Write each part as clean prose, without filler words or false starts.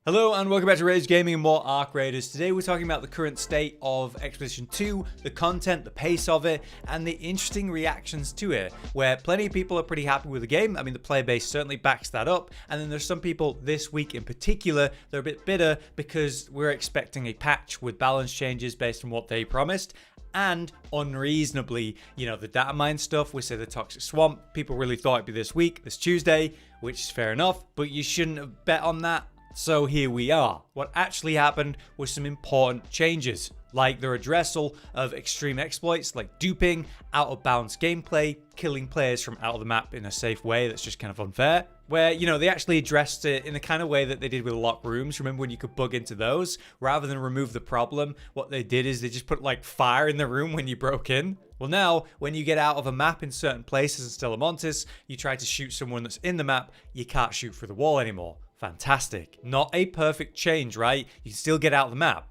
Hello and welcome back to Rage Gaming and more Ark Raiders. Today we're talking about the current state of Expedition 2, the content, the pace of it, and the interesting reactions to it, where plenty of people are pretty happy with the game. I mean, the player base certainly backs that up, and then there's some people this week in particular that are a bit bitter because we're expecting a patch with balance changes based on what they promised. And unreasonably, the Datamine stuff, we say the toxic swamp, people really thought it'd be this week, this Tuesday, which is fair enough, but you shouldn't have bet on that. So here we are. What actually happened was some important changes, like the redressal of extreme exploits like duping, out of bounds gameplay, killing players from out of the map in a safe way that's just kind of unfair, where, they actually addressed it in the kind of way that they did with locked rooms. Remember when you could bug into those? Rather than remove the problem, what they did is they just put like fire in the room when you broke in. Well, now, when you get out of a map in certain places in Stella Montis, you try to shoot someone that's in the map, you can't shoot through the wall anymore. Fantastic. Not a perfect change, right? You can still get out of the map.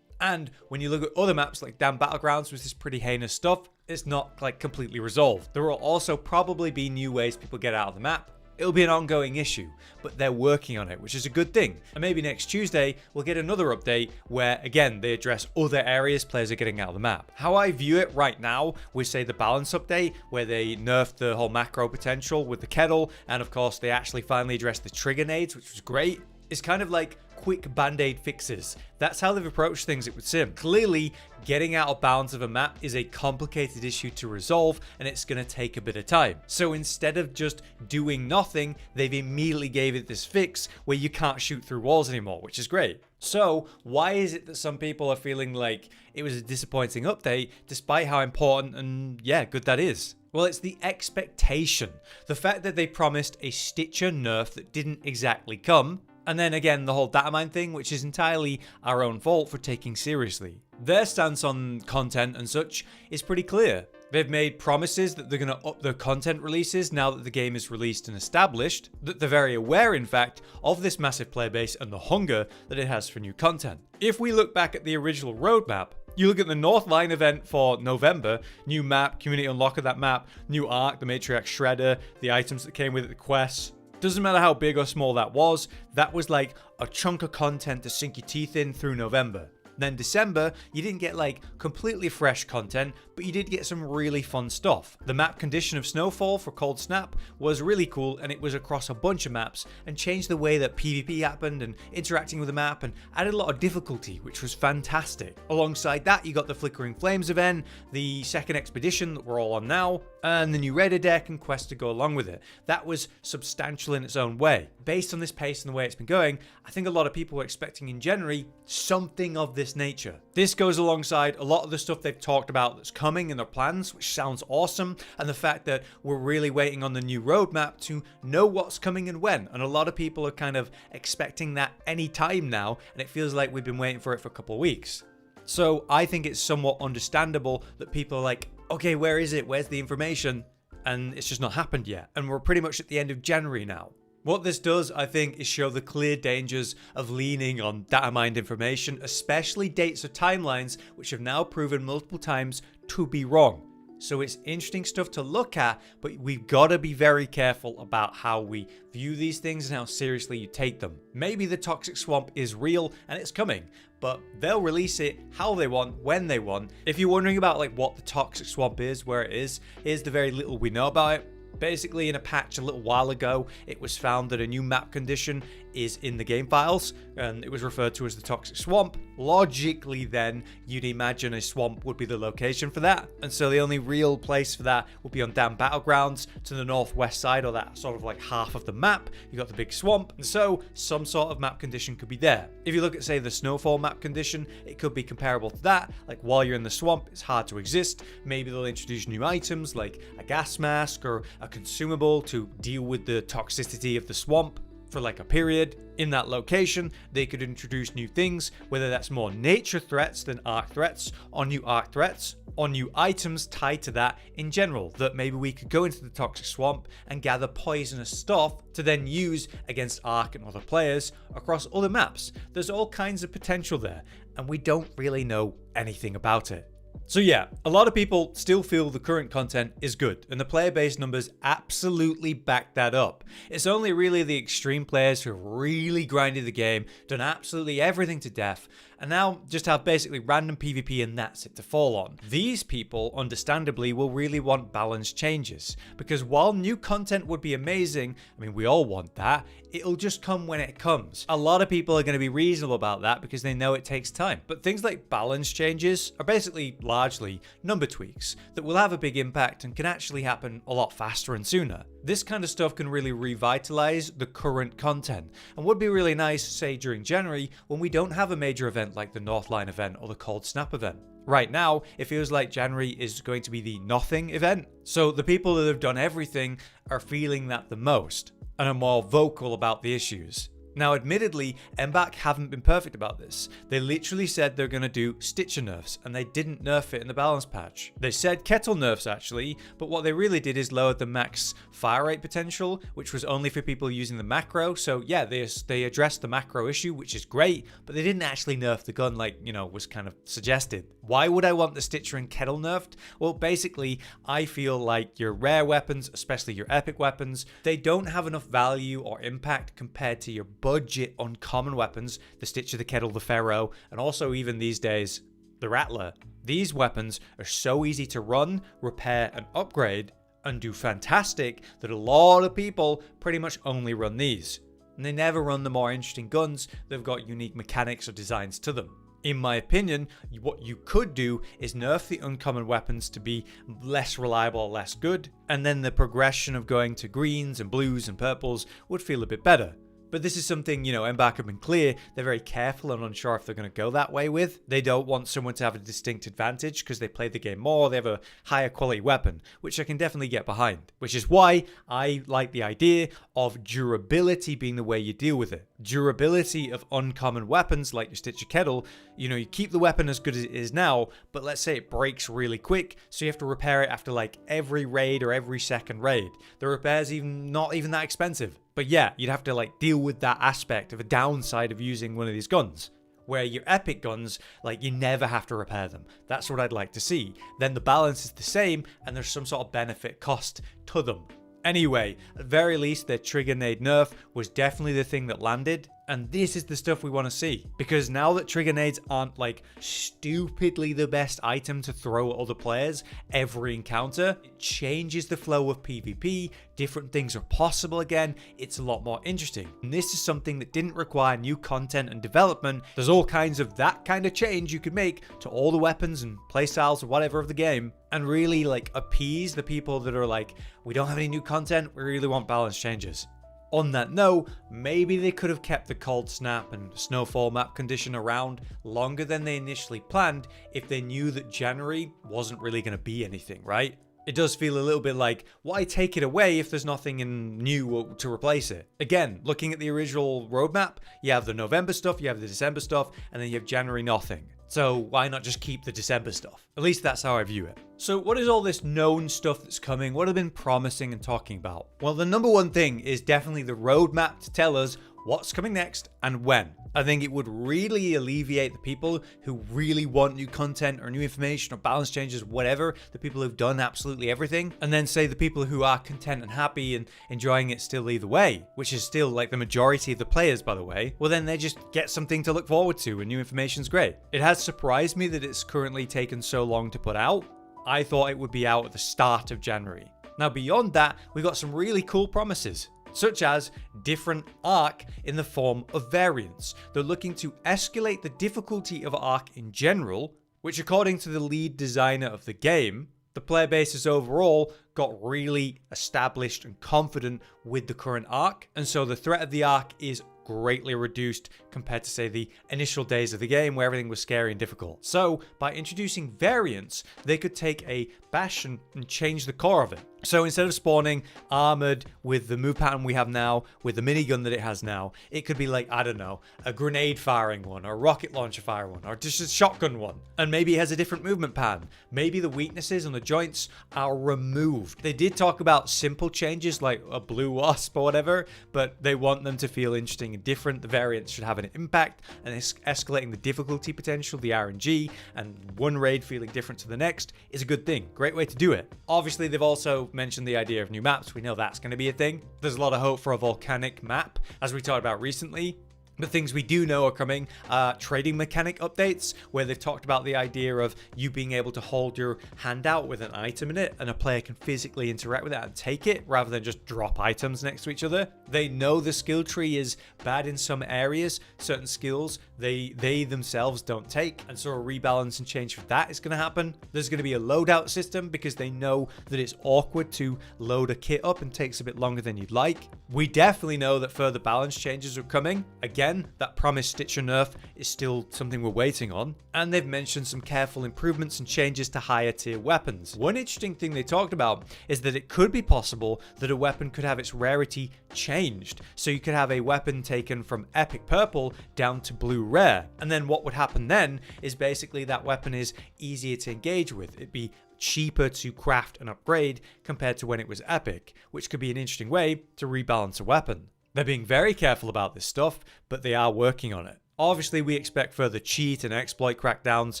And when you look at other maps like Damn Battlegrounds, which is pretty heinous stuff, it's not like completely resolved. There will also probably be new ways people get out of the map. It'll be an ongoing issue, but they're working on it, which is a good thing. And maybe next Tuesday, we'll get another update where, again, they address other areas players are getting out of the map. How I view it right now, we say the balance update, where they nerfed the whole macro potential with the kettle, and of course, they actually finally addressed the trigger nades, which was great. It's kind of like quick band-aid fixes. That's how they've approached things, it would seem. Clearly, getting out of bounds of a map is a complicated issue to resolve, and it's going to take a bit of time. So instead of just doing nothing, they've immediately gave it this fix where you can't shoot through walls anymore, which is great. So why is it that some people are feeling like it was a disappointing update, despite how important and, good that is? Well, it's the expectation. The fact that they promised a sticher nerf that didn't exactly come. And then again, the whole Datamine thing, which is entirely our own fault for taking seriously. Their stance on content and such is pretty clear. They've made promises that they're going to up their content releases now that the game is released and established, that they're very aware, in fact, of this massive player base and the hunger that it has for new content. If we look back at the original roadmap, you look at the Northline event for November, new map, community unlock of that map, new arc, the matriarch shredder, the items that came with it, the quests. Doesn't matter how big or small that was like a chunk of content to sink your teeth in through November. Then December, you didn't get like completely fresh content, but you did get some really fun stuff. The map condition of Snowfall for Cold Snap was really cool, and it was across a bunch of maps and changed the way that PvP happened and interacting with the map and added a lot of difficulty, which was fantastic. Alongside that, you got the Flickering Flames event, the second expedition that we're all on now, and the new Raider deck and quest to go along with it. That was substantial in its own way. Based on this pace and the way it's been going, I think a lot of people were expecting in January something of this nature. This goes alongside a lot of the stuff they've talked about that's coming in their plans, which sounds awesome, and the fact that we're really waiting on the new roadmap to know what's coming and when, and a lot of people are kind of expecting that any time now, and it feels like we've been waiting for it for a couple of weeks. So I think it's somewhat understandable that people are like, okay, where is it? Where's the information? And it's just not happened yet, and we're pretty much at the end of January now. What this does, I think, is show the clear dangers of leaning on data-mined information, especially dates or timelines, which have now proven multiple times to be wrong. So it's interesting stuff to look at, but we've got to be very careful about how we view these things and how seriously you take them. Maybe the toxic swamp is real and it's coming, but they'll release it how they want, when they want. If you're wondering about what the toxic swamp is, where it is, here's the very little we know about it. Basically, in a patch a little while ago, it was found that a new map condition is in the game files, and it was referred to as the toxic swamp. Logically then, you'd imagine a swamp would be the location for that, and so the only real place for that would be on Damn Battlegrounds to the northwest side, or that sort of like half of the map. You got the big swamp, and so some sort of map condition could be there. If you look at, say, the Snowfall map condition, it could be comparable to that. Like, while you're in the swamp, it's hard to exist. Maybe they'll introduce new items like a gas mask or a consumable to deal with the toxicity of the swamp for like a period. In that location, they could introduce new things, whether that's more nature threats than arc threats, or new arc threats, or new items tied to that in general, that maybe we could go into the toxic swamp and gather poisonous stuff to then use against arc and other players across other maps. There's all kinds of potential there, and we don't really know anything about it. So yeah, a lot of people still feel the current content is good, and the player base numbers absolutely back that up. It's only really the extreme players who have really grinded the game, done absolutely everything to death, and now just have basically random PvP and that's it to fall on. These people, understandably, will really want balance changes, because while new content would be amazing, I mean we all want that, it'll just come when it comes. A lot of people are going to be reasonable about that because they know it takes time. But things like balance changes are basically largely number tweaks that will have a big impact and can actually happen a lot faster and sooner. This kind of stuff can really revitalize the current content and would be really nice, say during January, when we don't have a major event like the Northline event or the Cold Snap event. Right now, it feels like January is going to be the nothing event. So the people that have done everything are feeling that the most and are more vocal about the issues. Now, admittedly, MBAC haven't been perfect about this. They literally said they're going to do sticher nerfs, and they didn't nerf it in the balance patch. They said kettle nerfs actually, but what they really did is lower the max fire rate potential, which was only for people using the macro. So yeah, they addressed the macro issue, which is great, but they didn't actually nerf the gun like, was kind of suggested. Why would I want the sticher and kettle nerfed? Well, basically, I feel like your rare weapons, especially your epic weapons, they don't have enough value or impact compared to your budget uncommon weapons, the sticher, the kettle, the ferro, and also even these days, the rattler. These weapons are so easy to run, repair, and upgrade, and do fantastic that a lot of people pretty much only run these. And they never run the more interesting guns that have got unique mechanics or designs to them. In my opinion, what you could do is nerf the uncommon weapons to be less reliable or less good, and then the progression of going to greens and blues and purples would feel a bit better. But this is something, MBAC have been clear, they're very careful and unsure if they're going to go that way with. They don't want someone to have a distinct advantage because they play the game more, they have a higher quality weapon, which I can definitely get behind. Which is why I like the idea of durability being the way you deal with it. Durability of uncommon weapons like your sticher kettle, you keep the weapon as good as it is now, but let's say it breaks really quick, so you have to repair it after like every raid or every second raid. The repair's not even that expensive. But yeah, you'd have to like deal with that aspect of a downside of using one of these guns. Where your epic guns, like you never have to repair them. That's what I'd like to see. Then the balance is the same and there's some sort of benefit cost to them. Anyway, at the very least, their trigger nade nerf was definitely the thing that landed. And this is the stuff we want to see. Because now that trigger nades aren't like stupidly the best item to throw at other players every encounter, it changes the flow of PvP, different things are possible again, it's a lot more interesting. And this is something that didn't require new content and development. There's all kinds of that kind of change you could make to all the weapons and playstyles or whatever of the game, and really like appease the people that are like, we don't have any new content, we really want balance changes. On that note, maybe they could have kept the cold snap and snowfall map condition around longer than they initially planned if they knew that January wasn't really going to be anything, right? It does feel a little bit like, why take it away if there's nothing new to replace it? Again, looking at the original roadmap, you have the November stuff, you have the December stuff, and then you have January nothing. So why not just keep the December stuff? At least that's how I view it. So what is all this known stuff that's coming? What have been promising and talking about? Well, the number one thing is definitely the roadmap to tell us what's coming next and when. I think it would really alleviate the people who really want new content or new information or balance changes, whatever, the people who've done absolutely everything, and then say the people who are content and happy and enjoying it still either way, which is still like the majority of the players, by the way, well then they just get something to look forward to and new information's great. It has surprised me that it's currently taken so long to put out. I thought it would be out at the start of January. Now beyond that, we got some really cool promises, such as different arc in the form of variants. They're looking to escalate the difficulty of arc in general, which according to the lead designer of the game, the player bases overall got really established and confident with the current arc, and so the threat of the arc is greatly reduced compared to say the initial days of the game where everything was scary and difficult. So by introducing variants, they could take a bastion and change the core of it. So instead of spawning armored with the move pattern we have now, with the minigun that it has now, it could be like, I don't know, a grenade firing one, or a rocket launcher firing one, or just a shotgun one. And maybe it has a different movement pattern. Maybe the weaknesses on the joints are removed. They did talk about simple changes like a blue wasp or whatever, but they want them to feel interesting and different. The variants should have an impact, and escalating the difficulty potential, the RNG, and one raid feeling different to the next is a good thing. Great way to do it. Obviously, they've also mentioned the idea of new maps. We know that's going to be a thing. There's a lot of hope for a volcanic map, as we talked about recently. The things we do know are coming are trading mechanic updates, where they've talked about the idea of you being able to hold your hand out with an item in it, and a player can physically interact with it and take it, rather than just drop items next to each other. They know the skill tree is bad in some areas. Certain skills they themselves don't take, and so a rebalance and change for that is going to happen. There's going to be a loadout system, because they know that it's awkward to load a kit up and takes a bit longer than you'd like. We definitely know that further balance changes are coming. Again, that promised sticher nerf is still something we're waiting on. And they've mentioned some careful improvements and changes to higher tier weapons. One interesting thing they talked about is that it could be possible that a weapon could have its rarity changed. So you could have a weapon taken from epic purple down to blue rare. And then what would happen then is basically that weapon is easier to engage with. It'd be cheaper to craft and upgrade compared to when it was epic, which could be an interesting way to rebalance a weapon. They're being very careful about this stuff, but they are working on it. Obviously, we expect further cheat and exploit crackdowns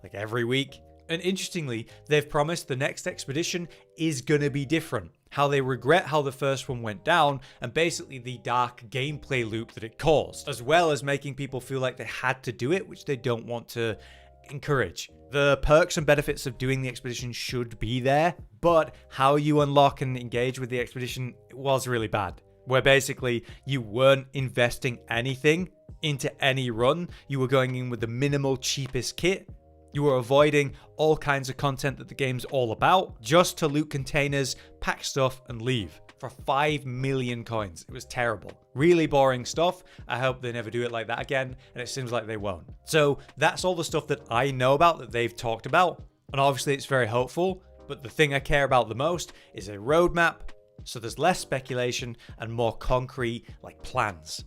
like every week. And interestingly, they've promised the next expedition is going to be different. How they regret how the first one went down, and basically the dark gameplay loop that it caused, as well as making people feel like they had to do it, which they don't want to encourage. The perks and benefits of doing the expedition should be there, but how you unlock and engage with the expedition was really bad. Where basically you weren't investing anything into any run. You were going in with the minimal cheapest kit. You were avoiding all kinds of content that the game's all about, just to loot containers, pack stuff, and leave for 5 million coins. It was terrible. Really boring stuff. I hope they never do it like that again, and it seems like they won't. So that's all the stuff that I know about that they've talked about, and obviously it's very hopeful, but the thing I care about the most is a roadmap, so there's less speculation and more concrete plans.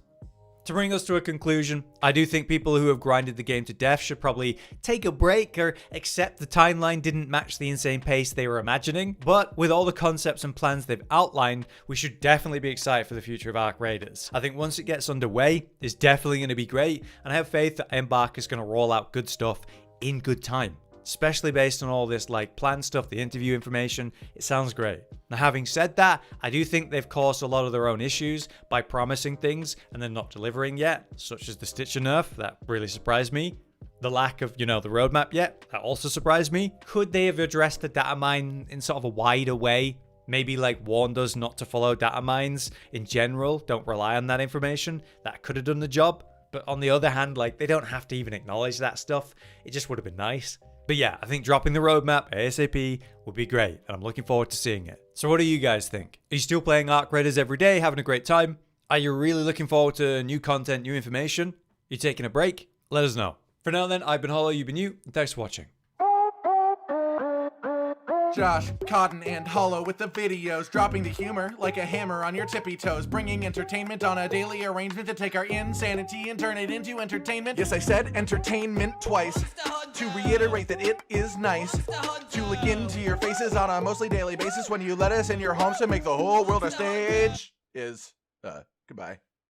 To bring us to a conclusion, I do think people who have grinded the game to death should probably take a break or accept the timeline didn't match the insane pace they were imagining. But with all the concepts and plans they've outlined, we should definitely be excited for the future of Arc Raiders. I think once it gets underway, it's definitely going to be great, and I have faith that Embark is going to roll out good stuff in good time. Especially based on all this planned stuff, the interview information, it sounds great. Now, having said that, I do think they've caused a lot of their own issues by promising things and then not delivering yet, such as the sticher nerf. That really surprised me. The lack of, the roadmap yet, that also surprised me. Could they have addressed the data mine in sort of a wider way? Maybe warned us not to follow data mines in general, don't rely on that information. That could have done the job. But on the other hand, they don't have to even acknowledge that stuff. It just would have been nice. But yeah, I think dropping the roadmap ASAP would be great, and I'm looking forward to seeing it. So what do you guys think? Are you still playing Arc Raiders every day, having a great time? Are you really looking forward to new content, new information? Are you taking a break? Let us know. For now then, I've been Hollow, you've been you, and thanks for watching. Josh, Cotton, and Hollow with the videos, dropping the humor like a hammer on your tippy toes, bringing entertainment on a daily arrangement to take our insanity and turn it into entertainment. Yes, I said entertainment twice, to reiterate that it is nice to look into your faces on a mostly daily basis when you let us in your homes to make the whole world a stage. Goodbye.